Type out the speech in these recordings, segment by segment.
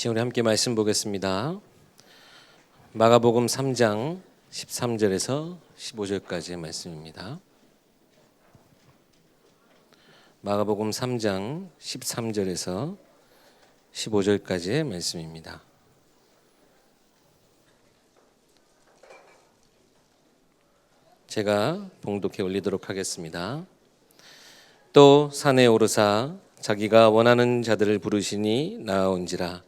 우리 함께 말씀 보겠습니다. 마가복음 3장 13절에서 15절까지의 말씀입니다. 마가복음 3장 13절에서 15절까지의 말씀입니다. 제가 봉독해 올리도록 하겠습니다. 또 산에 오르사 자기가 원하는 자들을 부르시니 나아온지라.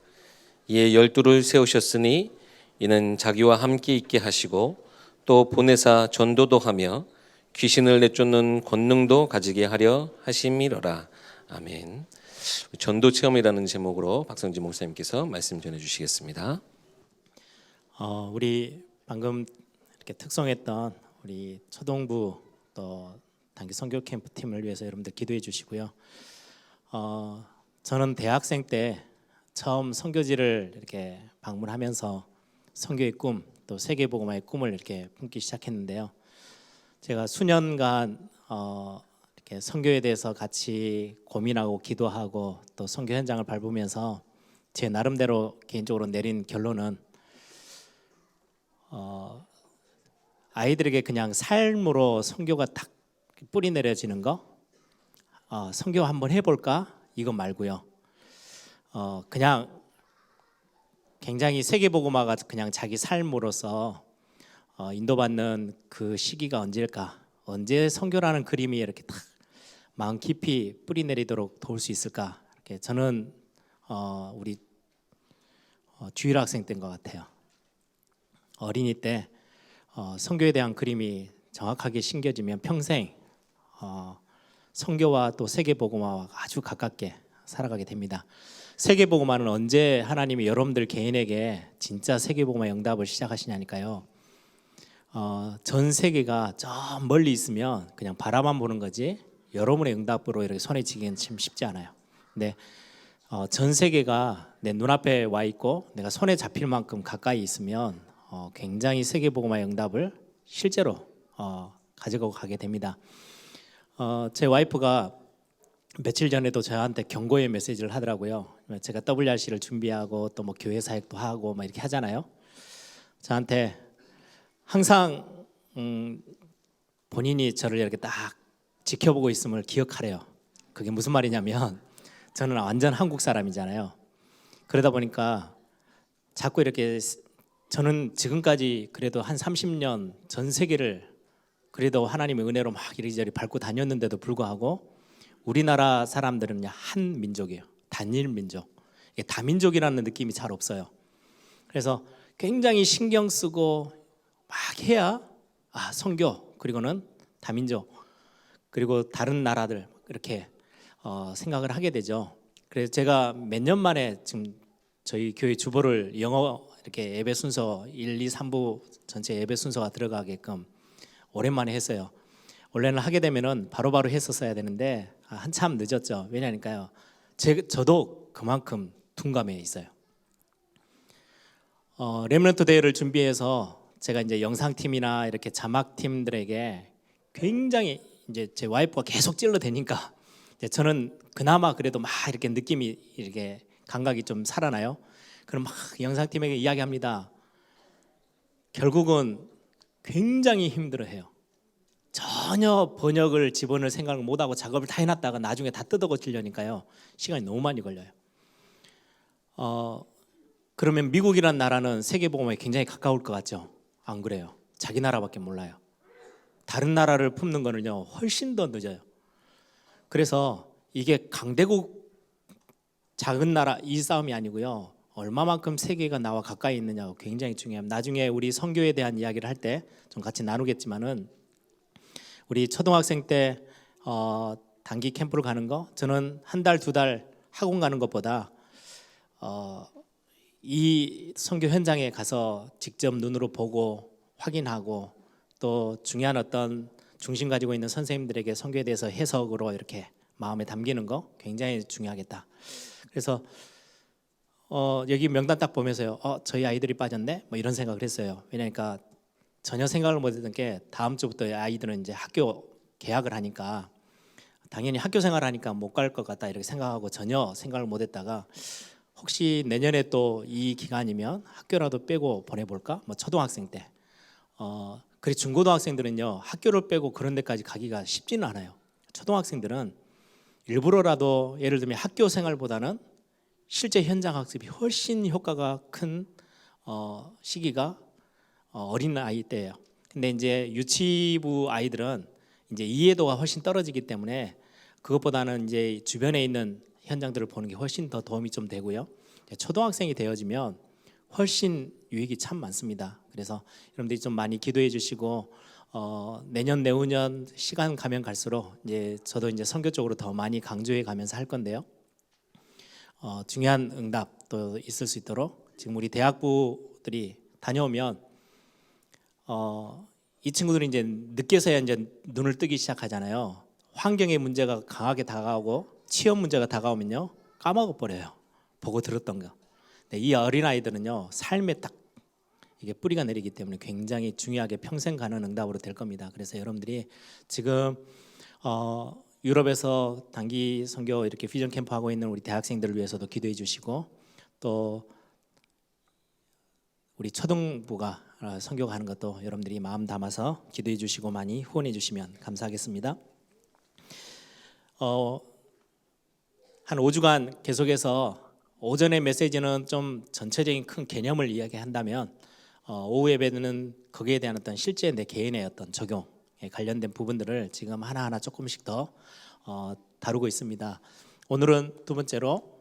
이에 12를 세우셨으니 이는 자기와 함께 있게 하시고 또 보내사 전도도 하며 귀신을 내쫓는 권능도 가지게 하려 하심이로라. 아멘. 전도 체험이라는 제목으로 박성진 목사님께서 말씀 전해 주시겠습니다. 우리 방금 이렇게 특송했던 우리 초동부 또 단기 선교 캠프 팀을 위해서 여러분들 기도해 주시고요. 저는 대학생 때 처음 선교지를 이렇게 방문하면서 선교의 꿈, 또 세계복음화의 꿈을 이렇게 품기 시작했는데요. 제가 수년간 이렇게 선교에 대해서 같이 고민하고 기도하고 또 선교 현장을 밟으면서 제 나름대로 개인적으로 내린 결론은 아이들에게 그냥 삶으로 선교가 딱 뿌리 내려지는 거, 선교 한번 해볼까 이거 말고요. 그냥 굉장히 세계복음화가 그냥 자기 삶으로서 인도받는 그 시기가 언제일까? 언제 선교라는 그림이 이렇게 딱 마음 깊이 뿌리 내리도록 도울 수 있을까? 이렇게 저는 우리 주일 학생 때인 것 같아요. 어린이 때 선교에 대한 그림이 정확하게 심겨지면 평생 선교와 또 세계복음화와 아주 가깝게 살아가게 됩니다. 세계복음화는 언제 하나님이 여러분들 개인에게 진짜 세계복음화 응답을 시작하시냐니까요. 전 세계가 저 멀리 있으면 그냥 바라만 보는 거지 여러분의 응답으로 이렇게 손에 쥐기는 참 쉽지 않아요. 근데 전 세계가 내 눈앞에 와 있고 내가 손에 잡힐 만큼 가까이 있으면 굉장히 세계복음화의 응답을 실제로 가져가고 가게 됩니다. 제 와이프가 며칠 전에도 저한테 경고의 메시지를 하더라고요. 제가 WRC를 준비하고 또 뭐 교회 사역도 하고 막 이렇게 하잖아요. 저한테 항상 본인이 저를 이렇게 딱 지켜보고 있음을 기억하래요. 그게 무슨 말이냐면 저는 완전 한국 사람이잖아요. 그러다 보니까 자꾸 이렇게 저는 지금까지 그래도 한 30년 전 세계를 그래도 하나님의 은혜로 막 이리저리 밟고 다녔는데도 불구하고 우리나라 사람들은 한 민족이에요. 단일 민족. 다민족이라는 느낌이 잘 없어요. 그래서 굉장히 신경 쓰고 막 해야 선교 그리고는 다민족 그리고 다른 나라들 이렇게 생각을 하게 되죠. 그래서 제가 몇 년 만에 지금 저희 교회 주보를 영어 이렇게 예배 순서 1, 2, 3부 전체 예배 순서가 들어가게끔 오랜만에 했어요. 원래는 하게 되면은 바로바로 했었어야 되는데 한참 늦었죠. 왜냐니까요. 저도 그만큼 둔감해 있어요. 렘넌트 대회를 준비해서 제가 이제 영상팀이나 이렇게 자막팀들에게 굉장히 이제 제 와이프가 계속 찔러대니까 저는 그나마 그래도 막 이렇게 느낌이 이렇게 감각이 좀 살아나요. 그럼 막 영상팀에게 이야기합니다. 결국은 굉장히 힘들어해요. 전혀 번역을 집어넣을 생각을 못하고 작업을 다 해놨다가 나중에 다 뜯어고치려니까요 시간이 너무 많이 걸려요. 그러면 미국이란 나라는 세계복음화에 굉장히 가까울 것 같죠? 안 그래요. 자기 나라밖에 몰라요. 다른 나라를 품는 거는요 훨씬 더 늦어요. 그래서 이게 강대국 작은 나라 이 싸움이 아니고요 얼마만큼 세계가 나와 가까이 있느냐가 굉장히 중요합니다. 나중에 우리 선교에 대한 이야기를 할 때 좀 같이 나누겠지만은 우리 초등학생 때 단기 캠프를 가는 거 저는 한 달, 두 달 학원 가는 것보다 이 선교 현장에 가서 직접 눈으로 보고 확인하고 또 중요한 어떤 중심 가지고 있는 선생님들에게 선교에 대해서 해석으로 이렇게 마음에 담기는 거 굉장히 중요하겠다. 그래서 여기 명단 딱 보면서요 저희 아이들이 빠졌네 뭐 이런 생각을 했어요. 왜냐니까 전혀 생각을 못했던 게 다음 주부터 아이들은 이제 학교 개학을 하니까 당연히 학교 생활하니까 못 갈 것 같다 이렇게 생각하고 전혀 생각을 못했다가 혹시 내년에 또 이 기간이면 학교라도 빼고 보내볼까? 뭐 초등학생 때. 그리고 중고등학생들은요 학교를 빼고 그런 데까지 가기가 쉽지는 않아요. 초등학생들은 일부러라도 예를 들면 학교 생활보다는 실제 현장 학습이 훨씬 효과가 큰 시기가 어린 아이 때예요. 근데 이제 유치부 아이들은 이제 이해도가 훨씬 떨어지기 때문에 그것보다는 이제 주변에 있는 현장들을 보는 게 훨씬 더 도움이 좀 되고요. 초등학생이 되어지면 훨씬 유익이 참 많습니다. 그래서 여러분들이 좀 많이 기도해 주시고 내년 내후년 시간 가면 갈수록 이제 저도 이제 선교 쪽으로 더 많이 강조해 가면서 할 건데요. 중요한 응답도 있을 수 있도록 지금 우리 대학부들이 다녀오면 이 친구들이 이제 늦게서야 이제 눈을 뜨기 시작하잖아요. 환경의 문제가 강하게 다가오고 취업 문제가 다가오면요 까먹어 버려요. 보고 들었던 거. 네, 이 어린 아이들은요 삶에 딱 이게 뿌리가 내리기 때문에 굉장히 중요하게 평생 가는 응답으로 될 겁니다. 그래서 여러분들이 지금 유럽에서 단기 선교 이렇게 비전 캠프 하고 있는 우리 대학생들을 위해서도 기도해 주시고 또 우리 초등부가 선교 가는 것도 여러분들이 마음 담아서 기도해 주시고 많이 후원해 주시면 감사하겠습니다. 한 5주간 계속해서 오전의 메시지는 좀 전체적인 큰 개념을 이야기한다면 오후 예배는 거기에 대한 어떤 실제 내 개인의 어떤 적용에 관련된 부분들을 지금 하나하나 조금씩 더 다루고 있습니다. 오늘은 두 번째로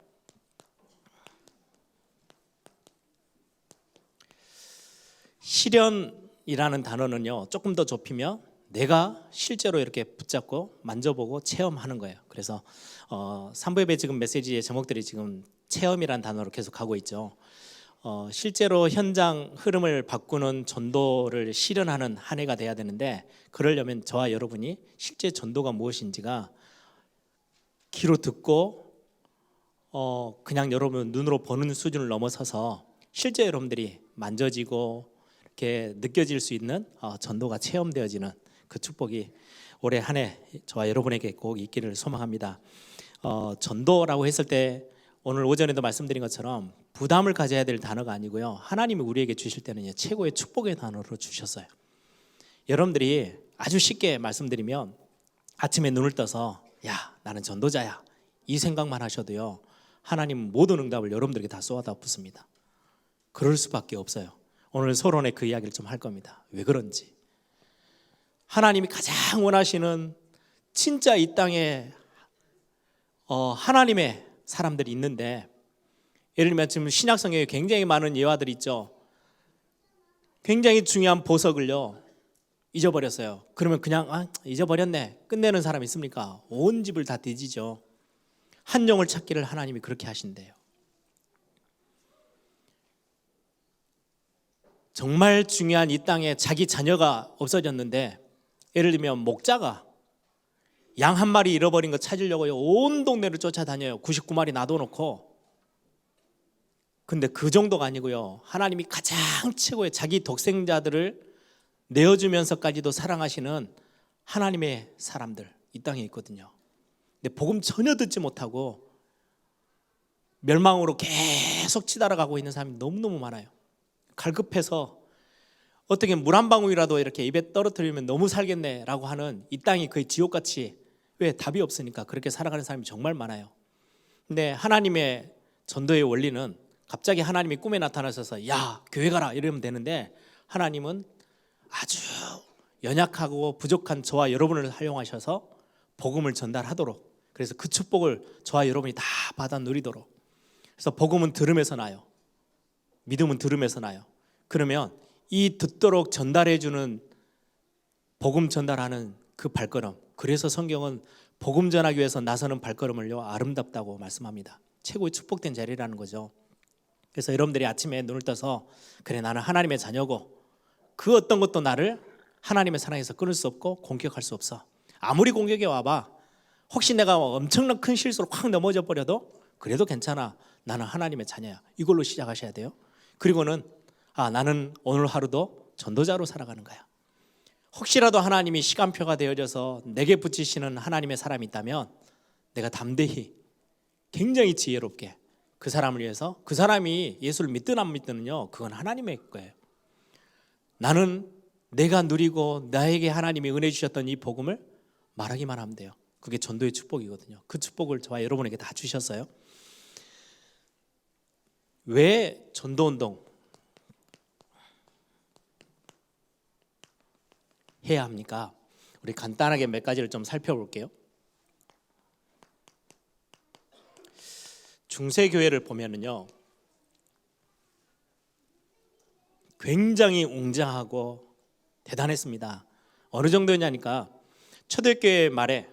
실현이라는 단어는요 조금 더 좁히면 내가 실제로 이렇게 붙잡고 만져보고 체험하는 거예요. 그래서 3부 예배 지금 메시지의 제목들이 지금 체험이라는 단어로 계속 가고 있죠. 실제로 현장 흐름을 바꾸는 전도를 실현하는 한 해가 돼야 되는데 그러려면 저와 여러분이 실제 전도가 무엇인지가 귀로 듣고 그냥 여러분 눈으로 보는 수준을 넘어서서 실제 여러분들이 만져지고 이렇게 느껴질 수 있는 전도가 체험되어지는 그 축복이 올해 한 해 저와 여러분에게 꼭 있기를 소망합니다. 전도라고 했을 때 오늘 오전에도 말씀드린 것처럼 부담을 가져야 될 단어가 아니고요. 하나님이 우리에게 주실 때는 최고의 축복의 단어로 주셨어요. 여러분들이 아주 쉽게 말씀드리면 아침에 눈을 떠서 야 나는 전도자야 이 생각만 하셔도요. 하나님은 모든 응답을 여러분들에게 다 쏟아 붓습니다. 그럴 수밖에 없어요. 오늘 서론에 그 이야기를 좀 할 겁니다. 왜 그런지. 하나님이 가장 원하시는 진짜 이 땅에 하나님의 사람들이 있는데 예를 들면 지금 신약 성경에 굉장히 많은 예화들이 있죠. 굉장히 중요한 보석을요 잊어버렸어요. 그러면 그냥 잊어버렸네 끝내는 사람 있습니까? 온 집을 다 뒤지죠. 한 영을 찾기를 하나님이 그렇게 하신대요. 정말 중요한 이 땅에 자기 자녀가 없어졌는데 예를 들면 목자가 양 한 마리 잃어버린 거 찾으려고 온 동네를 쫓아다녀요. 99마리 놔둬놓고. 근데 그 정도가 아니고요. 하나님이 가장 최고의 자기 독생자들을 내어주면서까지도 사랑하시는 하나님의 사람들 이 땅에 있거든요. 근데 복음 전혀 듣지 못하고 멸망으로 계속 치달아가고 있는 사람이 너무너무 많아요. 갈급해서 어떻게 물 한 방울이라도 이렇게 입에 떨어뜨리면 너무 살겠네라고 하는 이 땅이 거의 지옥같이 왜 답이 없으니까 그렇게 살아가는 사람이 정말 많아요. 근데 하나님의 전도의 원리는 갑자기 하나님이 꿈에 나타나셔서 야 교회 가라 이러면 되는데 하나님은 아주 연약하고 부족한 저와 여러분을 활용하셔서 복음을 전달하도록 그래서 그 축복을 저와 여러분이 다 받아 누리도록 그래서 복음은 들음에서 나요. 믿음은 들음에서 나요. 그러면 이 듣도록 전달해주는 복음 전달하는 그 발걸음 그래서 성경은 복음 전하기 위해서 나서는 발걸음을요 아름답다고 말씀합니다. 최고의 축복된 자리라는 거죠. 그래서 여러분들이 아침에 눈을 떠서 그래 나는 하나님의 자녀고 그 어떤 것도 나를 하나님의 사랑에서 끊을 수 없고 공격할 수 없어. 아무리 공격이 와봐 혹시 내가 엄청난 큰 실수로 확 넘어져 버려도 그래도 괜찮아. 나는 하나님의 자녀야. 이걸로 시작하셔야 돼요. 그리고는 나는 오늘 하루도 전도자로 살아가는 거야. 혹시라도 하나님이 시간표가 되어져서 내게 붙이시는 하나님의 사람이 있다면 내가 담대히 굉장히 지혜롭게 그 사람을 위해서. 그 사람이 예수를 믿든 안 믿든요, 그건 하나님의 거예요. 나는 내가 누리고 나에게 하나님이 은혜 주셨던 이 복음을 말하기만 하면 돼요. 그게 전도의 축복이거든요. 그 축복을 저와 여러분에게 다 주셨어요. 왜 전도운동 해야 합니까? 우리 간단하게 몇 가지를 좀 살펴볼게요. 중세교회를 보면은요, 굉장히 웅장하고 대단했습니다. 어느 정도냐니까 초대교회 말에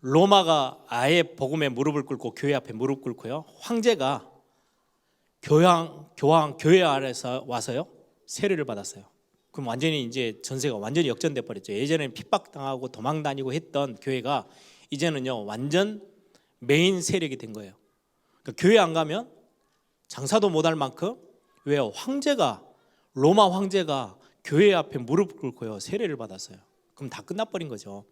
로마가 아예 복음에 무릎을 꿇고 교회 앞에 무릎 꿇고요, 황제가 교황 교회 아래서 와서요 세례를 받았어요. 그럼 완전히 이제 전세가 완전히 역전돼 버렸죠. 예전에는 핍박당하고 도망 다니고 했던 교회가 이제는요 완전 메인 세력이 된 거예요. 그러니까 교회 안 가면 장사도 못할 만큼, 왜요? 로마 황제가 교회 앞에 무릎 꿇고요 세례를 받았어요. 그럼 다 끝나버린 거죠.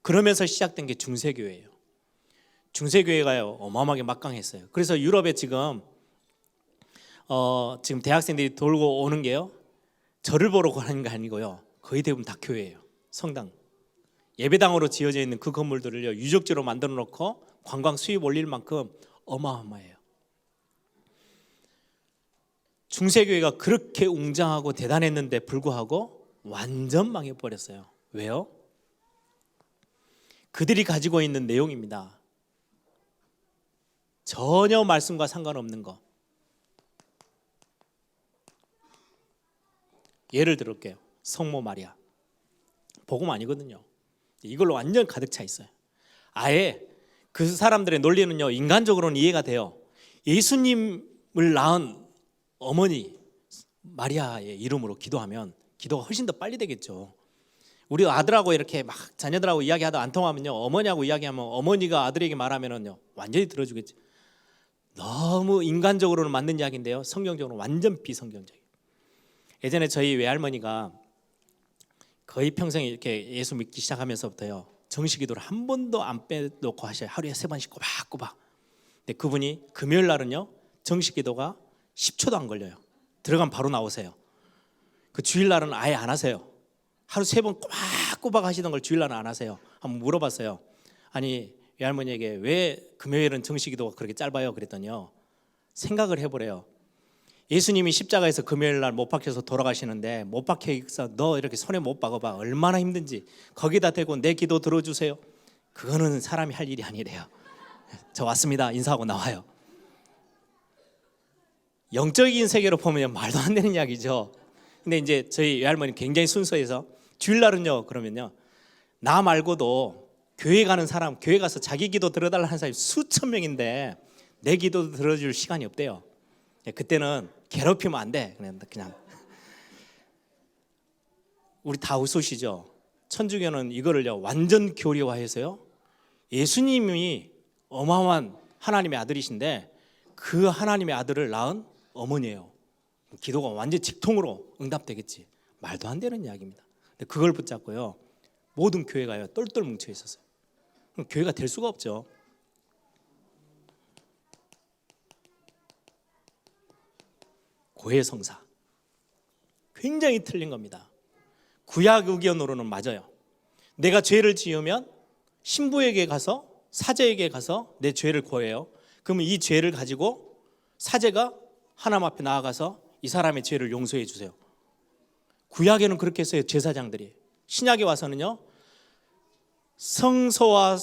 그러면서 시작된 게 중세교회예요. 중세교회가요 어마어마하게 막강했어요. 그래서 유럽에 지금 대학생들이 돌고 오는 게요, 절을 보러 가는 게 아니고요, 거의 대부분 다 교회예요. 성당, 예배당으로 지어져 있는 그 건물들을요 유적지로 만들어 놓고 관광 수입 올릴 만큼 어마어마해요. 중세교회가 그렇게 웅장하고 대단했는데 불구하고 완전 망해버렸어요. 왜요? 그들이 가지고 있는 내용입니다. 전혀 말씀과 상관없는 거. 예를 들을게요. 성모 마리아, 복음 아니거든요. 이걸로 완전 가득 차 있어요. 아예 그 사람들의 논리는요 인간적으로는 이해가 돼요. 예수님을 낳은 어머니 마리아의 이름으로 기도하면 기도가 훨씬 더 빨리 되겠죠. 우리 아들하고 이렇게 막 자녀들하고 이야기하다 안 통하면요, 어머니하고 이야기하면 어머니가 아들에게 말하면은요 완전히 들어주겠지. 너무 인간적으로는 맞는 이야기인데요, 성경적으로는 완전 비성경적이에요. 예전에 저희 외할머니가 거의 평생 이렇게 예수 믿기 시작하면서부터요 정식기도를 한 번도 안 빼놓고 하셔요. 하루에 3번씩 꼬박꼬박. 근데 그분이 금요일 날은요 정식기도가 10초도 안 걸려요. 들어가면 바로 나오세요. 그 주일날은 아예 안 하세요. 하루 3번 꼬박꼬박 하시던 걸 주일날은 안 하세요. 한번 물어봤어요. 아니 외할머니에게 왜 금요일은 정식기도가 그렇게 짧아요? 그랬더니요 생각을 해보래요. 예수님이 십자가에서 금요일 날 못 박혀서 돌아가시는데 못 박혀서 너 이렇게 손에 못 박아봐 얼마나 힘든지, 거기다 대고 내 기도 들어주세요. 그거는 사람이 할 일이 아니래요. 저 왔습니다 인사하고 나와요. 영적인 세계로 보면 말도 안 되는 이야기죠. 근데 이제 저희 외할머니 굉장히 순수해서 주일날은요 그러면요 나 말고도 교회 가는 사람, 교회 가서 자기 기도 들어달라 하는 사람이 수천 명인데 내 기도 들어줄 시간이 없대요. 그때는 괴롭히면 안 돼. 그냥 우리 다 웃으시죠? 천주교는 이거를요 완전 교리화해서요 예수님이 어마어마한 하나님의 아들이신데 그 하나님의 아들을 낳은 어머니예요. 기도가 완전 직통으로 응답되겠지. 말도 안 되는 이야기입니다. 근데 그걸 붙잡고요 모든 교회가요 똘똘 뭉쳐 있었어요. 그럼 교회가 될 수가 없죠. 고해성사 굉장히 틀린 겁니다. 구약 의견으로는 맞아요. 내가 죄를 지으면 신부에게 가서, 사제에게 가서 내 죄를 고해요. 그러면 이 죄를 가지고 사제가 하나님 앞에 나아가서 이 사람의 죄를 용서해 주세요. 구약에는 그렇게 했어요 제사장들이. 신약에 와서는요 성소와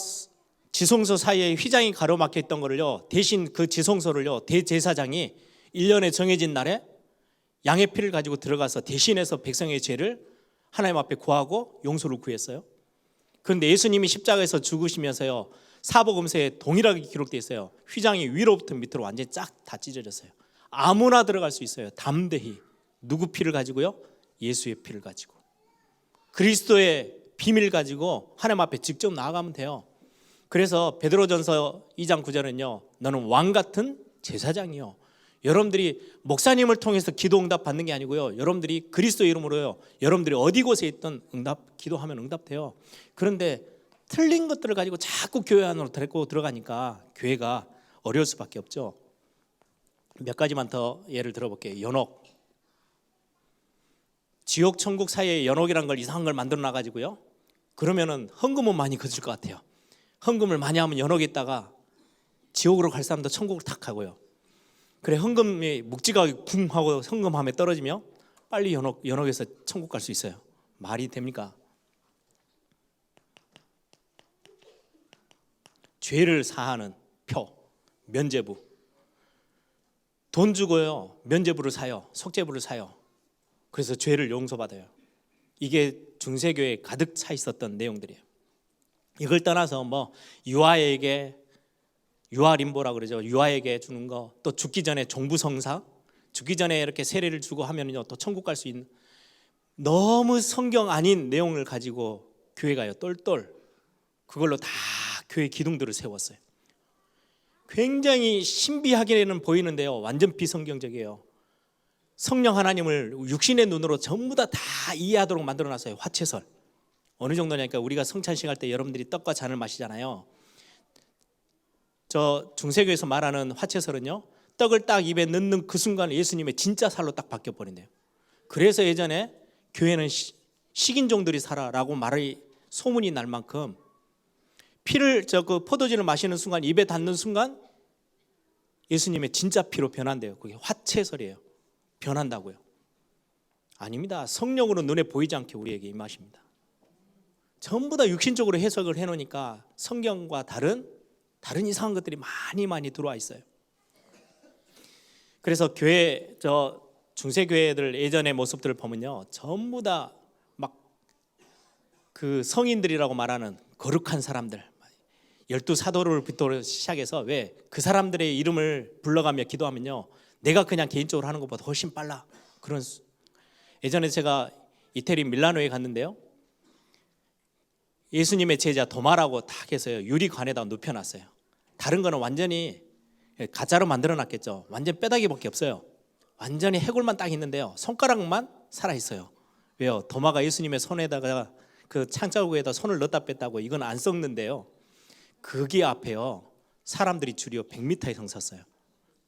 지성소 사이에 휘장이 가로막혀 있던 거를요 대신 그 지성소를요 대제사장이 1년에 정해진 날에 양의 피를 가지고 들어가서 대신해서 백성의 죄를 하나님 앞에 구하고 용서를 구했어요. 그런데 예수님이 십자가에서 죽으시면서요 사복음서에 동일하게 기록되어 있어요. 휘장이 위로부터 밑으로 완전히 쫙 다 찢어졌어요. 아무나 들어갈 수 있어요. 담대히. 누구 피를 가지고요? 예수의 피를 가지고, 그리스도의 비밀 가지고 하나님 앞에 직접 나아가면 돼요. 그래서 베드로전서 2장 9절은요 너는 왕 같은 제사장이요. 여러분들이 목사님을 통해서 기도 응답 받는 게 아니고요 여러분들이 그리스도 이름으로요 여러분들이 어디 곳에 있든 기도하면 응답돼요. 그런데 틀린 것들을 가지고 자꾸 교회 안으로 데리고 들어가니까 교회가 어려울 수밖에 없죠. 몇 가지만 더 예를 들어볼게요. 연옥. 지옥 천국 사이에 연옥이란 걸 이상한 걸 만들어 놔가지고요. 그러면은 헌금은 많이 거칠 것 같아요. 헌금을 많이 하면 연옥에 있다가 지옥으로 갈 사람도 천국을 탁 가고요. 그래 헌금이 묵지가 쿵 하고 헌금함에 떨어지며 빨리 연옥에서 천국 갈 수 있어요. 말이 됩니까? 죄를 사하는 표, 면죄부. 돈 주고요 면죄부를 사요. 속죄부를 사요. 그래서 죄를 용서받아요. 이게 중세교회에 가득 차 있었던 내용들이에요. 이걸 떠나서 뭐 유아에게 유아림보라고 그러죠. 유아에게 주는 거, 또 죽기 전에 종부성사, 죽기 전에 이렇게 세례를 주고 하면요 또 천국 갈 수 있는, 너무 성경 아닌 내용을 가지고 교회가요 똘똘 그걸로 다 교회 기둥들을 세웠어요. 굉장히 신비하게는 보이는데요 완전 비성경적이에요. 성령 하나님을 육신의 눈으로 전부 다 이해하도록 만들어놨어요. 화채설. 어느 정도냐니까 우리가 성찬식 할 때 여러분들이 떡과 잔을 마시잖아요. 저 중세교에서 말하는 화채설은요 떡을 딱 입에 넣는 그 순간 예수님의 진짜 살로 딱 바뀌어 버린대요. 그래서 예전에 교회는 식인종들이 살아라고 말이 소문이 날 만큼 피를 그 포도주를 마시는 순간 입에 닿는 순간 예수님의 진짜 피로 변한대요. 그게 화채설이에요. 변한다고요. 아닙니다. 성령으로 눈에 보이지 않게 우리에게 임하십니다. 전부 다 육신적으로 해석을 해놓으니까 성경과 다른 이상한 것들이 많이 들어와 있어요. 그래서 교회 중세교회들 예전의 모습들을 보면요 전부 다 막 그 성인들이라고 말하는 거룩한 사람들, 12사도를 시작해서 왜 그 사람들의 이름을 불러가며 기도하면요 내가 그냥 개인적으로 하는 것보다 훨씬 빨라. 그런 예전에 제가 이태리 밀라노에 갔는데요 예수님의 제자 도마라고 딱 해서요 유리관에다 눕혀놨어요. 다른 거는 완전히 가짜로 만들어놨겠죠. 완전 뼈다귀밖에 없어요. 완전히 해골만 딱 있는데요 손가락만 살아있어요. 왜요? 도마가 예수님의 손에다가 그 창자국에다 손을 넣었다 뺐다고 이건 안 썩는데요 거기 앞에요 사람들이 줄이어 100m 이상 섰어요.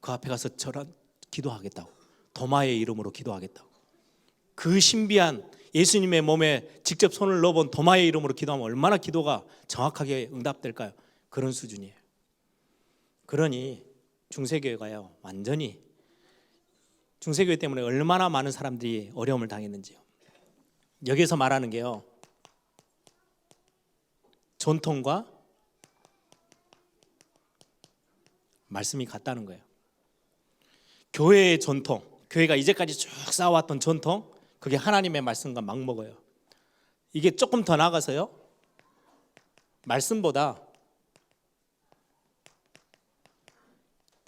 그 앞에 가서 저런 기도하겠다고, 도마의 이름으로 기도하겠다고. 그 신비한 예수님의 몸에 직접 손을 넣어본 도마의 이름으로 기도하면 얼마나 기도가 정확하게 응답될까요? 그런 수준이에요. 그러니 중세교회가요 완전히 중세교회 때문에 얼마나 많은 사람들이 어려움을 당했는지요. 여기서 말하는 게요 전통과 말씀이 같다는 거예요. 교회의 전통, 교회가 이제까지 쭉 쌓아왔던 전통, 그게 하나님의 말씀과 맞먹어요. 이게 조금 더 나아가서요 말씀보다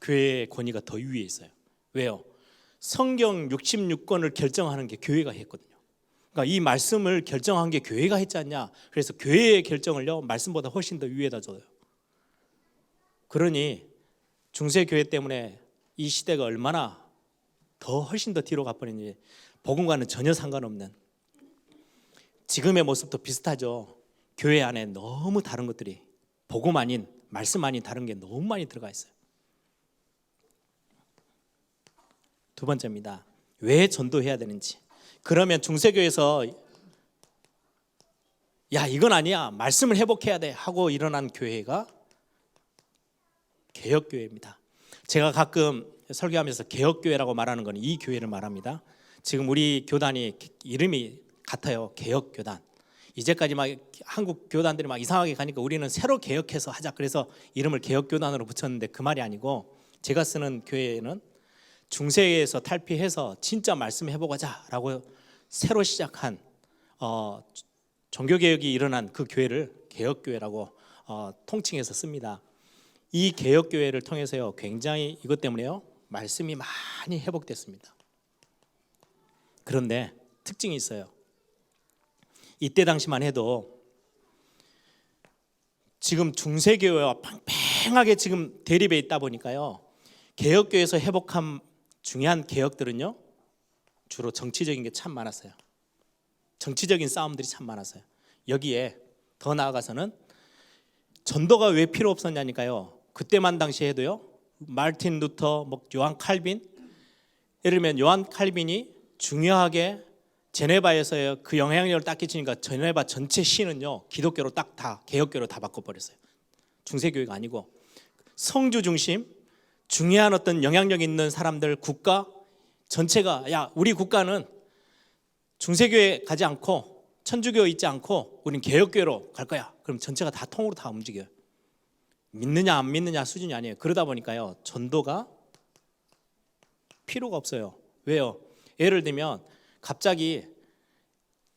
교회의 권위가 더 위에 있어요. 왜요? 성경 66권을 결정하는 게 교회가 했거든요. 그러니까 이 말씀을 결정한 게 교회가 했지 않냐. 그래서 교회의 결정을요 말씀보다 훨씬 더 위에다 줘요. 그러니 중세교회 때문에 이 시대가 얼마나 더 훨씬 더 뒤로 가버리는지 복음과는 전혀 상관없는, 지금의 모습도 비슷하죠. 교회 안에 너무 다른 것들이, 복음 아닌 말씀 아닌 다른 게 너무 많이 들어가 있어요. 두 번째입니다. 왜 전도해야 되는지. 그러면 중세교회에서 야 이건 아니야 말씀을 회복해야 돼 하고 일어난 교회가 개혁교회입니다. 제가 가끔 설교하면서 개혁교회라고 말하는 건 이 교회를 말합니다. 지금 우리 교단이 이름이 같아요. 개혁교단. 이제까지 막 한국 교단들이 막 이상하게 가니까 우리는 새로 개혁해서 하자. 그래서 이름을 개혁교단으로 붙였는데 그 말이 아니고, 제가 쓰는 교회는 중세에서 탈피해서 진짜 말씀 해보자라고 새로 시작한 종교개혁이 일어난 그 교회를 개혁교회라고 통칭해서 씁니다. 이 개혁교회를 통해서요 굉장히 이것 때문에요 말씀이 많이 회복됐습니다. 그런데 특징이 있어요. 이때 당시만 해도 지금 중세교회와 팽팽하게 지금 대립에 있다 보니까요 개혁교회에서 회복한 중요한 개혁들은요 주로 정치적인 게 참 많았어요. 정치적인 싸움들이 참 많았어요. 여기에 더 나아가서는 전도가 왜 필요 없었냐니까요. 그때만 당시 해도요 마르틴 루터, 뭐 요한 칼빈, 예를 들면 요한 칼빈이 중요하게 제네바에서의 그 영향력을 딱 끼치니까 제네바 전체 시는요 기독교로 딱 다 개혁교로 다 바꿔버렸어요. 중세교회가 아니고 성주 중심 중요한 어떤 영향력 있는 사람들 국가 전체가 야 우리 국가는 중세교회 가지 않고 천주교 있지 않고 우린 개혁교회로 갈 거야. 그럼 전체가 다 통으로 다 움직여요. 믿느냐 안 믿느냐 수준이 아니에요. 그러다 보니까요 전도가 필요가 없어요. 왜요? 예를 들면 갑자기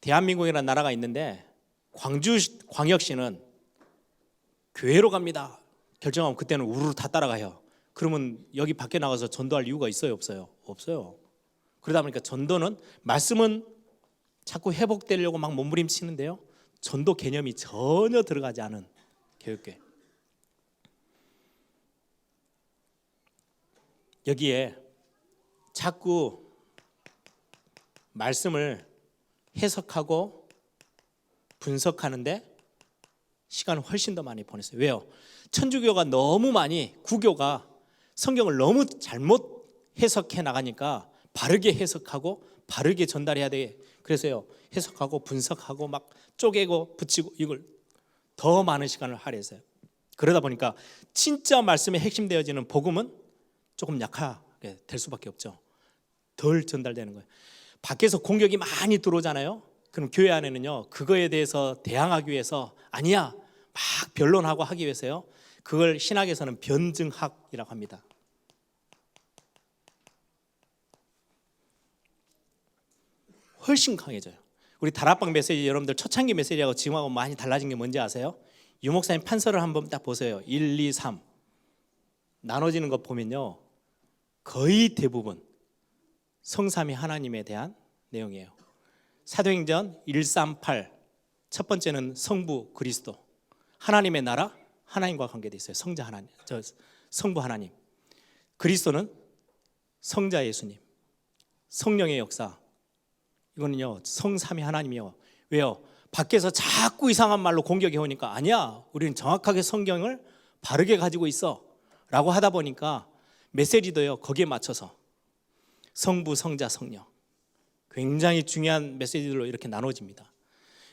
대한민국이라는 나라가 있는데 광주광역시는 교회로 갑니다 결정하면 그때는 우르르 다 따라가요. 그러면 여기 밖에 나가서 전도할 이유가 있어요 없어요? 없어요. 그러다 보니까 전도는 말씀은 자꾸 회복되려고 막 몸부림치는데요 전도 개념이 전혀 들어가지 않은 교육교회. 여기에 자꾸 말씀을 해석하고 분석하는데 시간을 훨씬 더 많이 보냈어요. 왜요? 천주교가 너무 많이 구교가 성경을 너무 잘못 해석해 나가니까 바르게 해석하고 바르게 전달해야 돼. 그래서요 해석하고 분석하고 막 쪼개고 붙이고 이걸 더 많은 시간을 할애했어요. 그러다 보니까 진짜 말씀에 핵심되어지는 복음은 조금 약하게 될 수밖에 없죠. 덜 전달되는 거예요. 밖에서 공격이 많이 들어오잖아요. 그럼 교회 안에는요 그거에 대해서 대항하기 위해서 아니야 막 변론하고 하기 위해서요 그걸 신학에서는 변증학이라고 합니다. 훨씬 강해져요. 우리 다락방 메시지 여러분들 초창기 메시지하고 지금하고 많이 달라진 게 뭔지 아세요? 유 목사님 판서를 한번 딱 보세요. 1, 2, 3 나눠지는 것 보면요 거의 대부분 성삼위 하나님에 대한 내용이에요. 사도행전 138 첫 번째는 성부 그리스도 하나님의 나라 하나님과 관계되어 있어요. 성자 하나님, 성부 하나님. 그리스도는 성자 예수님, 성령의 역사. 이거는요 성삼위 하나님이요. 왜요? 밖에서 자꾸 이상한 말로 공격해 오니까 아니야 우리는 정확하게 성경을 바르게 가지고 있어 라고 하다 보니까 메시지도요 거기에 맞춰서 성부, 성자, 성령 굉장히 중요한 메시지들로 이렇게 나눠집니다.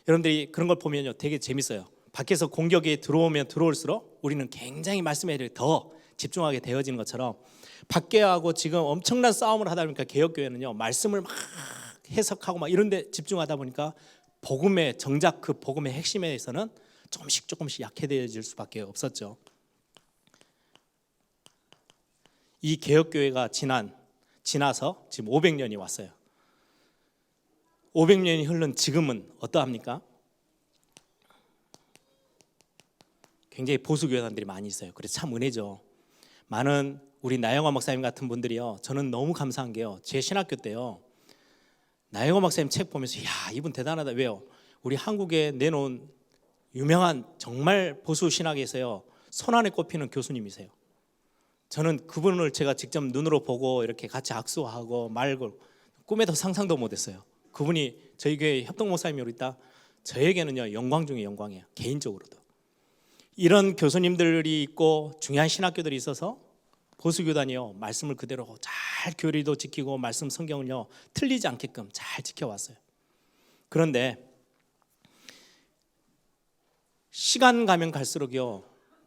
여러분들이 그런 걸 보면요 되게 재밌어요. 밖에서 공격이 들어오면 들어올수록 우리는 굉장히 말씀에 더 집중하게 되어지는 것처럼 밖에하고 지금 엄청난 싸움을 하다 보니까 개혁교회는요 말씀을 막 해석하고 막 이런 데 집중하다 보니까 복음의 정작 그 복음의 핵심에 대해서는 조금씩 약해져질 수밖에 없었죠. 이 개혁교회가 지나서 지금 500년이 왔어요. 500년이 흐른 지금은 어떠합니까? 굉장히 보수 교회단들이 많이 있어요. 그래서 참 은혜죠. 많은 우리 나영화 목사님 같은 분들이요. 저는 너무 감사한 게요. 제 신학교 때요. 나영화 목사님 책 보면서 야 이분 대단하다. 왜요? 우리 한국에 내놓은 유명한 정말 보수 신학에서요. 손안에 꼽히는 교수님이세요. 저는 그분을 제가 직접 눈으로 보고 이렇게 같이 악수하고 말고 꿈에도 상상도 못했어요. 그분이 저희 교회 협동 목사님으로 있다. 저에게는요 영광 중에 영광이에요. 개인적으로도. 이런 교수님들이 있고 중요한 신학교들이 있어서 보수교단이요 말씀을 그대로 잘 교리도 지키고 말씀 성경을요 틀리지 않게끔 잘 지켜왔어요. 그런데 시간 가면 갈수록요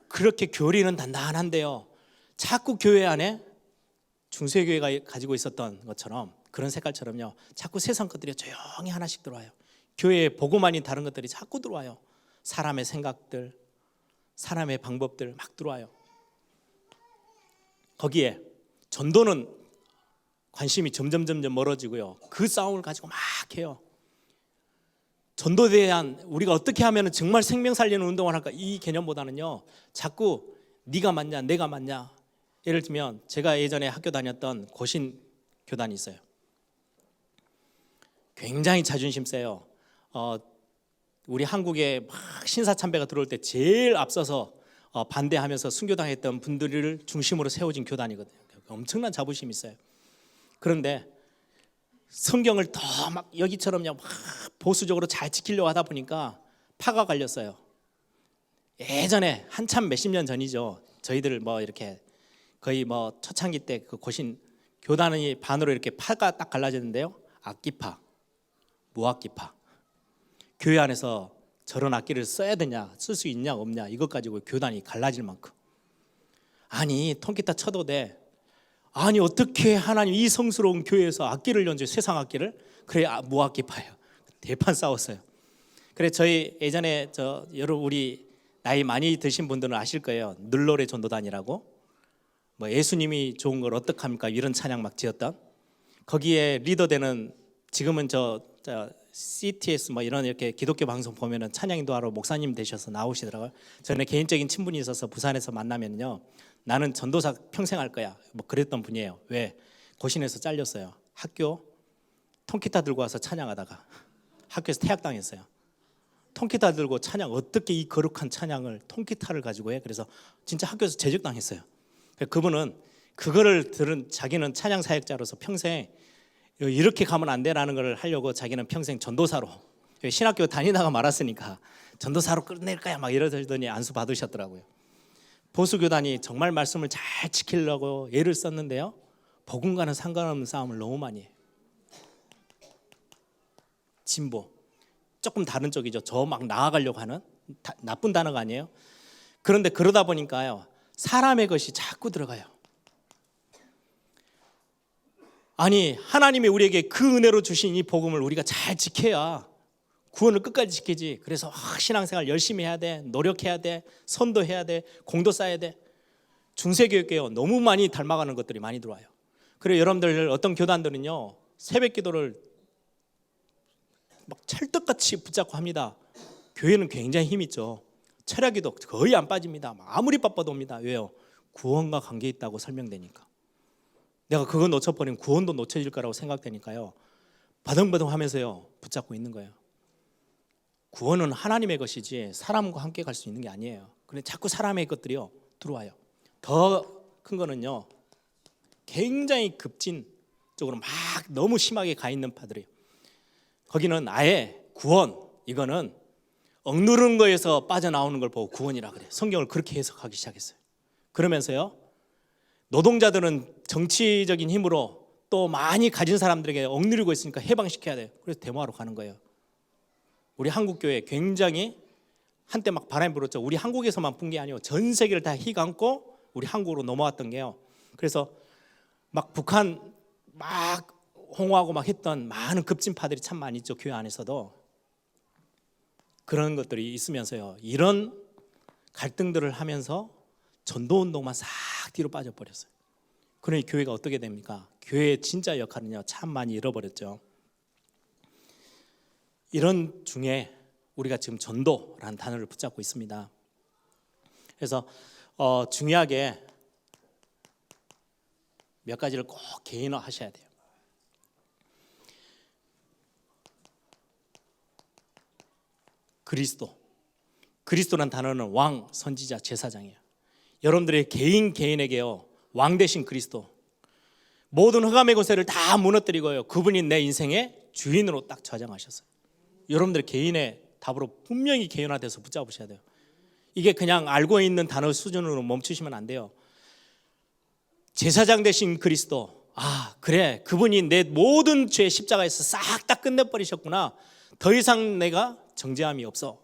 그렇게 교리는 단단한데요 자꾸 교회 안에 중세교회가 가지고 있었던 것처럼 그런 색깔처럼요 자꾸 세상 것들이 조용히 하나씩 들어와요. 교회에 복음 아닌 다른 것들이 자꾸 들어와요. 사람의 생각들 사람의 방법들 막 들어와요. 거기에 전도는 관심이 점점 멀어지고요. 그 싸움을 가지고 막 해요. 전도에 대한 우리가 어떻게 하면 정말 생명 살리는 운동을 할까 이 개념보다는요. 자꾸 네가 맞냐 내가 맞냐. 예를 들면 제가 예전에 학교 다녔던 고신 교단이 있어요. 굉장히 자존심 세요. 우리 한국에 막 신사참배가 들어올 때 제일 앞서서 반대하면서 순교당했던 분들을 중심으로 세워진 교단이거든요. 엄청난 자부심이 있어요. 그런데 성경을 더 막 여기처럼요 막 보수적으로 잘 지키려고 하다 보니까 파가 갈렸어요. 예전에 한참 몇십 년 전이죠. 저희들 뭐 이렇게 거의 뭐 초창기 때 그 고신 교단이 반으로 이렇게 파가 딱 갈라졌는데요. 악기파, 무악기파. 교회 안에서 저런 악기를 써야 되냐, 쓸 수 있냐 없냐 이것 가지고 교단이 갈라질 만큼. 아니 통기타 쳐도 돼. 아니 어떻게 하나님 이 성스러운 교회에서 악기를 연주해, 세상 악기를? 그래, 무악기파예요. 대판 싸웠어요. 그래 저희 예전에 여러분 우리 나이 많이 드신 분들은 아실 거예요. 늘노래 전도단이라고. 뭐 예수님이 좋은 걸 어떡합니까 이런 찬양 막 지었던. 거기에 리더되는 지금은 CTS 뭐 이런 이렇게 기독교 방송 보면은 찬양 인도하러 목사님 되셔서 나오시더라고요. 전에 개인적인 친분이 있어서 부산에서 만나면요, 나는 전도사 평생 할 거야 뭐 그랬던 분이에요. 왜? 고신에서 잘렸어요. 학교 통기타 들고 와서 찬양하다가 학교에서 퇴학당했어요. 통기타 들고 찬양, 어떻게 이 거룩한 찬양을 통기타를 가지고 해? 그래서 진짜 학교에서 제적당했어요. 그분은 그거를 들은, 자기는 찬양 사역자로서 평생 이렇게 가면 안 돼라는 걸 하려고 자기는 평생 전도사로, 신학교 다니다가 말았으니까 전도사로 끝낼 거야 막 이러더니 안수 받으셨더라고요. 보수교단이 정말 말씀을 잘 지키려고 애를 썼는데요, 복음과는 상관없는 싸움을 너무 많이 해요. 진보 조금 다른 쪽이죠. 저 막 나아가려고 하는, 나쁜 단어가 아니에요. 그런데 그러다 보니까요, 사람의 것이 자꾸 들어가요. 아니 하나님이 우리에게 그 은혜로 주신 이 복음을 우리가 잘 지켜야 구원을 끝까지 지키지. 그래서 신앙생활 열심히 해야 돼, 노력해야 돼, 선도해야 돼, 공도 쌓아야 돼. 중세교육계요 너무 많이 닮아가는 것들이 많이 들어와요. 그리고 여러분들 어떤 교단들은요 새벽 기도를 막 찰떡같이 붙잡고 합니다. 교회는 굉장히 힘 있죠. 철야기도 거의 안 빠집니다. 아무리 바빠도 옵니다. 왜요? 구원과 관계 있다고 설명되니까. 내가 그거 놓쳐버리면 구원도 놓쳐질 거라고 생각되니까요, 바등바등 하면서요 붙잡고 있는 거예요. 구원은 하나님의 것이지 사람과 함께 갈 수 있는 게 아니에요. 근데 자꾸 사람의 것들이요 들어와요. 더 큰 거는요, 굉장히 급진적으로 막 너무 심하게 가 있는 파들이에요. 거기는 아예 구원, 이거는 억누르는 거에서 빠져나오는 걸 보고 구원이라 그래요. 성경을 그렇게 해석하기 시작했어요. 그러면서요, 노동자들은 정치적인 힘으로 또 많이 가진 사람들에게 억누르고 있으니까 해방시켜야 돼요. 그래서 데모하러 가는 거예요. 우리 한국교회 굉장히 한때 막 바람이 불었죠. 우리 한국에서만 분 게 아니고 전 세계를 다 휘감고 우리 한국으로 넘어왔던 게요. 그래서 막 북한 막 홍보하고 막 했던 많은 급진파들이 참 많이 있죠. 교회 안에서도 그런 것들이 있으면서요, 이런 갈등들을 하면서 전도운동만 싹 뒤로 빠져버렸어요. 그러니 교회가 어떻게 됩니까? 교회의 진짜 역할은요 참 많이 잃어버렸죠. 이런 중에 우리가 지금 전도라는 단어를 붙잡고 있습니다. 그래서 중요하게 몇 가지를 꼭 개인화 하셔야 돼요. 그리스도란 단어는 왕, 선지자, 제사장이에요. 여러분들의 개인에게요 왕 되신 그리스도, 모든 흑암의 권세를 다 무너뜨리고요 그분이 내 인생의 주인으로 딱 좌정하셨어요. 여러분들 개인의 답으로 분명히 개인화돼서 붙잡으셔야 돼요. 이게 그냥 알고 있는 단어 수준으로 멈추시면 안 돼요. 제사장 되신 그리스도, 그래 그분이 내 모든 죄 십자가에서 싹 다 끝내버리셨구나. 더 이상 내가 정죄함이 없어.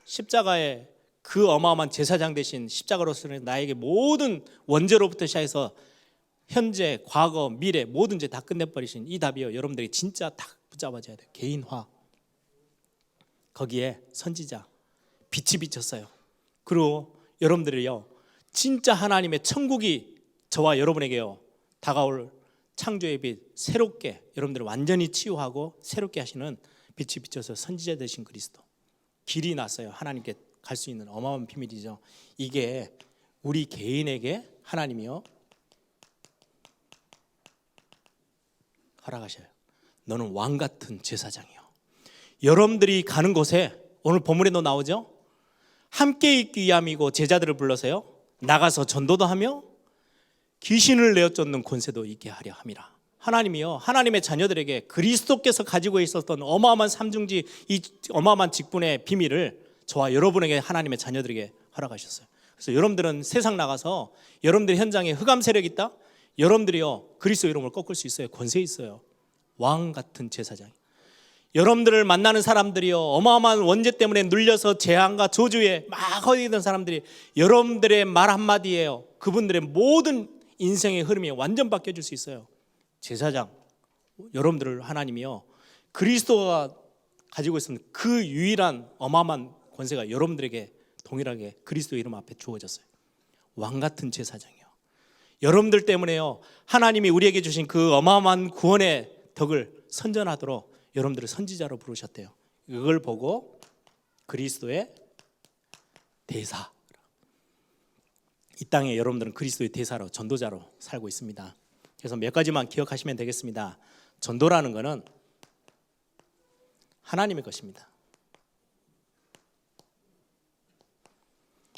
십자가에 그 어마어마한 제사장 대신 십자가로서는 나에게 모든 원죄로부터 시작해서 현재, 과거, 미래 모든 죄 다 끝내버리신 이 답이요, 여러분들이 진짜 딱 붙잡아줘야 돼요. 개인화. 거기에 선지자, 빛이 비쳤어요. 그리고 여러분들이요 진짜 하나님의 천국이 저와 여러분에게요 다가올 창조의 빛, 새롭게 여러분들을 완전히 치유하고 새롭게 하시는 빛이 비쳐서 선지자 되신 그리스도, 길이 났어요. 하나님께 갈 수 있는 어마어마한 비밀이죠. 이게 우리 개인에게 하나님이요 허락하셔요. 너는 왕 같은 제사장이요. 여러분들이 가는 곳에, 오늘 본문에도 나오죠, 함께 있기 위함이고 제자들을 불러서요 나가서 전도도 하며 귀신을 내어 쫓는 권세도 있게 하려 함이라. 하나님이요 하나님의 자녀들에게 그리스도께서 가지고 있었던 어마어마한 삼중지, 이 어마어마한 직분의 비밀을 저와 여러분에게, 하나님의 자녀들에게 허락하셨어요. 그래서 여러분들은 세상 나가서 여러분들 현장에 흑암 세력이 있다? 여러분들이요 그리스도 이름을 꺾을 수 있어요. 권세 있어요. 왕 같은 제사장. 여러분들을 만나는 사람들이요 어마어마한 원죄 때문에 눌려서 재앙과 저주에 막 허리던 사람들이 여러분들의 말 한마디예요. 그분들의 모든 인생의 흐름이 완전 바뀌어질 수 있어요. 제사장 여러분들을 하나님이요 그리스도가 가지고 있는 그 유일한 어마어마한 권세가 여러분들에게 동일하게 그리스도 이름 앞에 주어졌어요. 왕 같은 제사장이요. 여러분들 때문에요 하나님이 우리에게 주신 그 어마어마한 구원의 덕을 선전하도록 여러분들을 선지자로 부르셨대요. 이걸 보고 그리스도의 대사, 이 땅에 여러분들은 그리스도의 대사로 전도자로 살고 있습니다. 그래서 몇 가지만 기억하시면 되겠습니다. 전도라는 것은 하나님의 것입니다.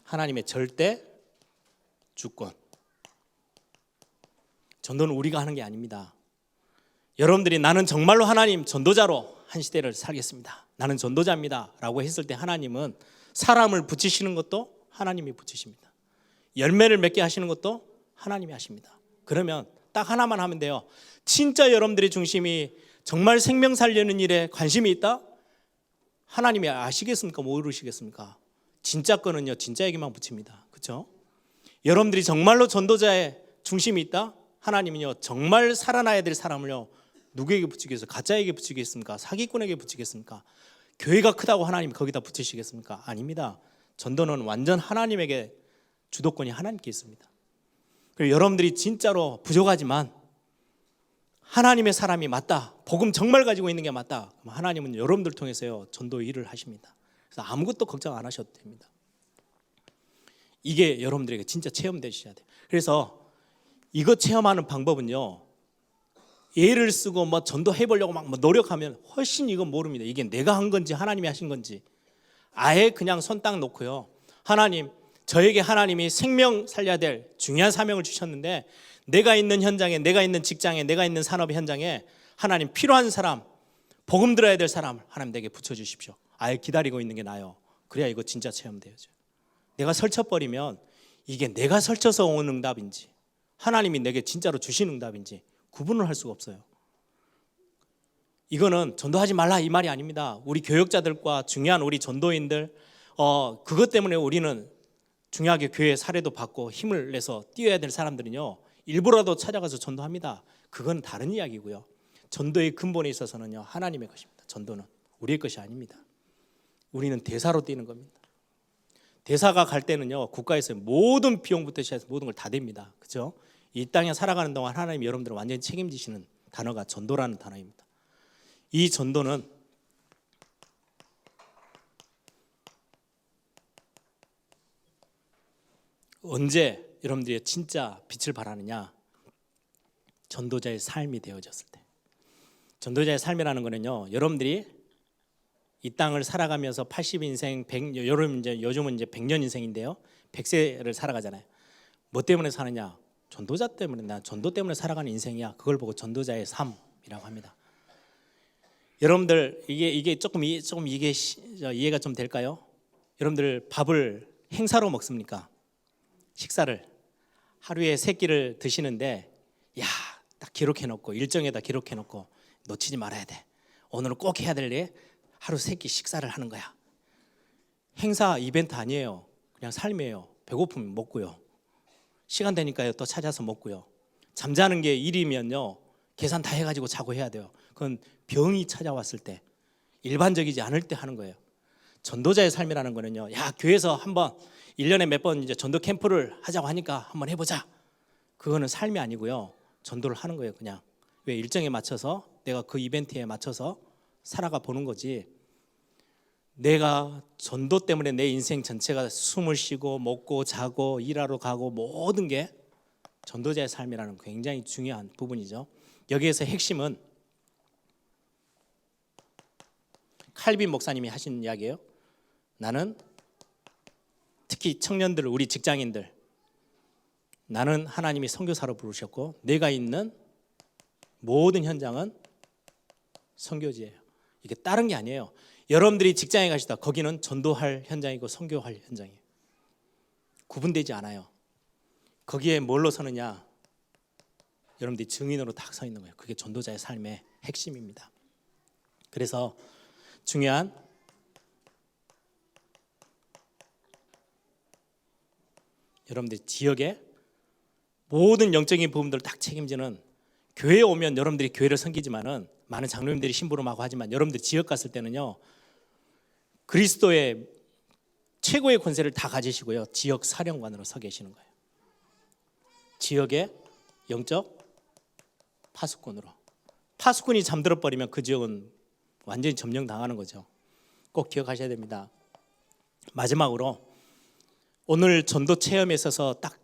하나님의 절대 주권. 전도는 우리가 하는 게 아닙니다. 여러분들이 나는 정말로 하나님 전도자로 한 시대를 살겠습니다. 나는 전도자입니다. 라고 했을 때 하나님은 사람을 붙이시는 것도 하나님이 붙이십니다. 열매를 맺게 하시는 것도 하나님이 하십니다. 그러면 딱 하나만 하면 돼요. 진짜 여러분들의 중심이 정말 생명 살리는 일에 관심이 있다? 하나님이 아시겠습니까? 모르시겠습니까? 진짜 거는요 진짜에게만 붙입니다. 그렇죠? 여러분들이 정말로 전도자의 중심이 있다? 하나님은요 정말 살아나야 될 사람을요 누구에게 붙이겠어요? 가짜에게 붙이겠습니까? 사기꾼에게 붙이겠습니까? 교회가 크다고 하나님이 거기다 붙이시겠습니까? 아닙니다. 전도는 완전 하나님에게 주도권이 하나님께 있습니다. 그리고 여러분들이 진짜로 부족하지만 하나님의 사람이 맞다, 복음 정말 가지고 있는 게 맞다, 그럼 하나님은 여러분들 통해서요 전도 일을 하십니다. 그래서 아무것도 걱정 안 하셔도 됩니다. 이게 여러분들에게 진짜 체험되셔야 돼요. 그래서 이거 체험하는 방법은요 예를 쓰고 뭐 전도해 보려고 막 노력하면 훨씬 이건 모릅니다. 이게 내가 한 건지 하나님이 하신 건지. 아예 그냥 손 딱 놓고요 하나님, 저에게 하나님이 생명 살려야 될 중요한 사명을 주셨는데 내가 있는 현장에, 내가 있는 직장에, 내가 있는 산업 현장에 하나님 필요한 사람, 복음 들어야 될 사람 하나님 내게 붙여주십시오. 아예 기다리고 있는 게 나아요. 그래야 이거 진짜 체험돼야죠. 내가 설쳐버리면 이게 내가 설쳐서 온 응답인지 하나님이 내게 진짜로 주신 응답인지 구분을 할 수가 없어요. 이거는 전도하지 말라 이 말이 아닙니다. 우리 교역자들과 중요한 우리 전도인들 그것 때문에 우리는 중요하게 교회 사례도 받고 힘을 내서 뛰어야 될 사람들은요 일부라도 찾아가서 전도합니다. 그건 다른 이야기고요. 전도의 근본에 있어서는요 하나님의 것입니다. 전도는 우리의 것이 아닙니다. 우리는 대사로 뛰는 겁니다. 대사가 갈 때는요 국가에서 모든 비용부터 시작해서 모든 걸 다 댑니다. 그렇죠? 이 땅에 살아가는 동안 하나님이 여러분들을 완전히 책임지시는 단어가 전도라는 단어입니다. 이 전도는 언제 여러분들이 진짜 빛을 발하느냐? 전도자의 삶이 되어졌을 때. 전도자의 삶이라는 거는요 여러분들이 이 땅을 살아가면서 80인생, 100, 요즘은 이제 100년 인생인데요 100세를 살아가잖아요. 뭐 때문에 사느냐? 전도자 때문에, 나 전도 때문에 살아가는 인생이야. 그걸 보고 전도자의 삶이라고 합니다. 여러분들 이게 조금 이게 이해가 좀 될까요? 여러분들 밥을 행사로 먹습니까? 식사를 하루에 3끼를 드시는데 딱 기록해놓고 일정에다 기록해놓고 놓치지 말아야 돼. 오늘은 꼭 해야 될 일 하루 3끼 식사를 하는 거야. 행사 이벤트 아니에요. 그냥 삶이에요. 배고프면 먹고요. 시간 되니까요 또 찾아서 먹고요. 잠자는 게 일이면요 계산 다 해가지고 자고 해야 돼요. 그건 병이 찾아왔을 때, 일반적이지 않을 때 하는 거예요. 전도자의 삶이라는 거는요 교회에서 한번 1년에 몇 번 이제 전도 캠프를 하자고 하니까 한번 해보자. 그거는 삶이 아니고요 전도를 하는 거예요. 그냥 왜 일정에 맞춰서 내가 그 이벤트에 맞춰서 살아가 보는 거지. 내가 전도 때문에 내 인생 전체가 숨을 쉬고 먹고 자고 일하러 가고 모든 게 전도자의 삶이라는 굉장히 중요한 부분이죠. 여기에서 핵심은 칼빈 목사님이 하신 이야기예요. 나는 특히 청년들, 우리 직장인들, 나는 하나님이 선교사로 부르셨고 내가 있는 모든 현장은 선교지예요. 이게 다른 게 아니에요. 여러분들이 직장에 가시다 거기는 전도할 현장이고 선교할 현장이에요. 구분되지 않아요. 거기에 뭘로 서느냐? 여러분들이 증인으로 딱 서 있는 거예요. 그게 전도자의 삶의 핵심입니다. 그래서 중요한 여러분들 지역의 모든 영적인 부분들을 딱 책임지는, 교회에 오면 여러분들이 교회를 섬기지만은 많은 장로님들이 심부름하고 하지만 여러분들이 지역 갔을 때는요, 그리스도의 최고의 권세를 다 가지시고요, 지역 사령관으로 서 계시는 거예요. 지역의 영적 파수꾼으로. 파수꾼이 잠들어 버리면 그 지역은 완전히 점령당하는 거죠. 꼭 기억하셔야 됩니다. 마지막으로 오늘 전도 체험에 있어서 딱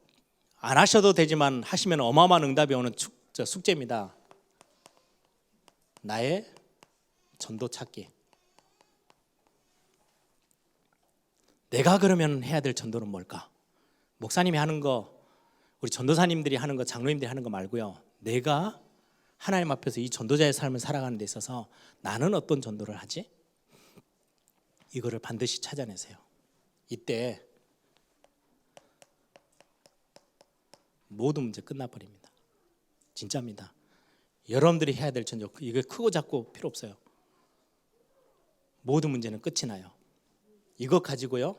안 하셔도 되지만 하시면 어마어마한 응답이 오는 숙제입니다. 나의 전도 찾기. 내가 그러면 해야 될 전도는 뭘까? 목사님이 하는 거, 우리 전도사님들이 하는 거, 장로님들이 하는 거 말고요, 내가 하나님 앞에서 이 전도자의 삶을 살아가는 데 있어서 나는 어떤 전도를 하지? 이거를 반드시 찾아내세요. 이때 모든 문제 끝나버립니다. 진짜입니다. 여러분들이 해야 될 전도, 이게 크고 작고 필요 없어요. 모든 문제는 끝이 나요. 이거 가지고요,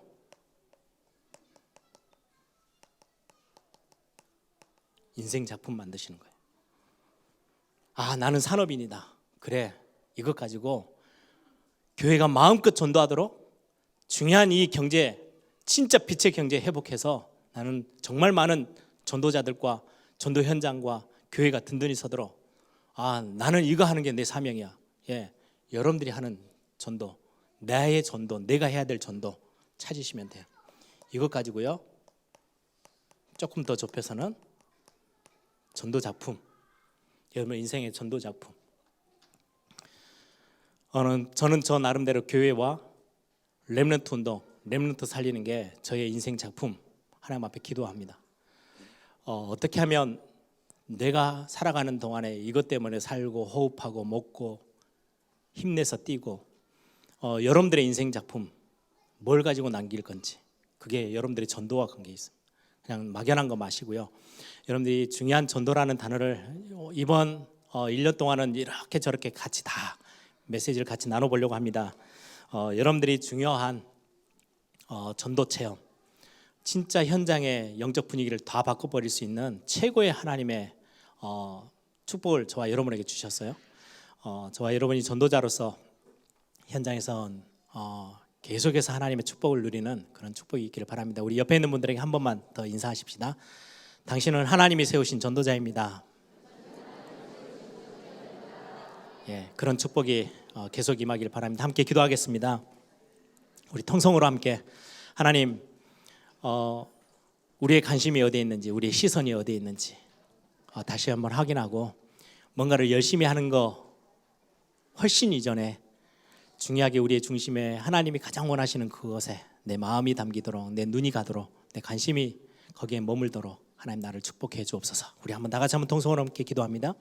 인생 작품 만드시는 거예요. 아, 나는 산업인이다. 그래, 이것 가지고 교회가 마음껏 전도하도록 중요한 이 경제, 진짜 빛의 경제 회복해서 나는 정말 많은 전도자들과 전도 현장과 교회가 든든히 서도록, 아, 나는 이거 하는 게 내 사명이야. 예, 여러분들이 하는 전도, 나의 전도, 내가 해야 될 전도 찾으시면 돼요. 이것 가지고요, 조금 더 좁혀서는 전도 작품, 여러분 인생의 전도 작품. 저는 저 나름대로 교회와 렘넌트 운동, 렘넌트 살리는 게 저의 인생 작품, 하나님 앞에 기도합니다. 어떻게 하면 내가 살아가는 동안에 이것 때문에 살고 호흡하고 먹고 힘내서 뛰고, 여러분들의 인생 작품 뭘 가지고 남길 건지, 그게 여러분들의 전도와 관계 있습니다. 그냥 막연한 거 마시고요, 여러분들이 중요한 전도라는 단어를 이번 1년 동안은 이렇게 저렇게 같이 다 메시지를 같이 나눠보려고 합니다. 여러분들이 중요한 전도 체험, 진짜 현장의 영적 분위기를 다 바꿔버릴 수 있는 최고의 하나님의 축복을 저와 여러분에게 주셨어요. 저와 여러분이 전도자로서 현장에서 계속해서 하나님의 축복을 누리는 그런 축복이 있기를 바랍니다. 우리 옆에 있는 분들에게 한 번만 더 인사하십시다. 당신은 하나님이 세우신 전도자입니다. 예, 그런 축복이 계속 임하기를 바랍니다. 함께 기도하겠습니다. 우리 통성으로 함께, 하나님, 우리의 관심이 어디에 있는지, 우리의 시선이 어디에 있는지 다시 한번 확인하고, 뭔가를 열심히 하는 거 훨씬 이전에 중요하게 우리의 중심에 하나님이 가장 원하시는 그것에 내 마음이 담기도록, 내 눈이 가도록, 내 관심이 거기에 머물도록 하나님 나를 축복해 주옵소서. 우리 한번 다 같이 한번 통성으로 함께 기도합니다.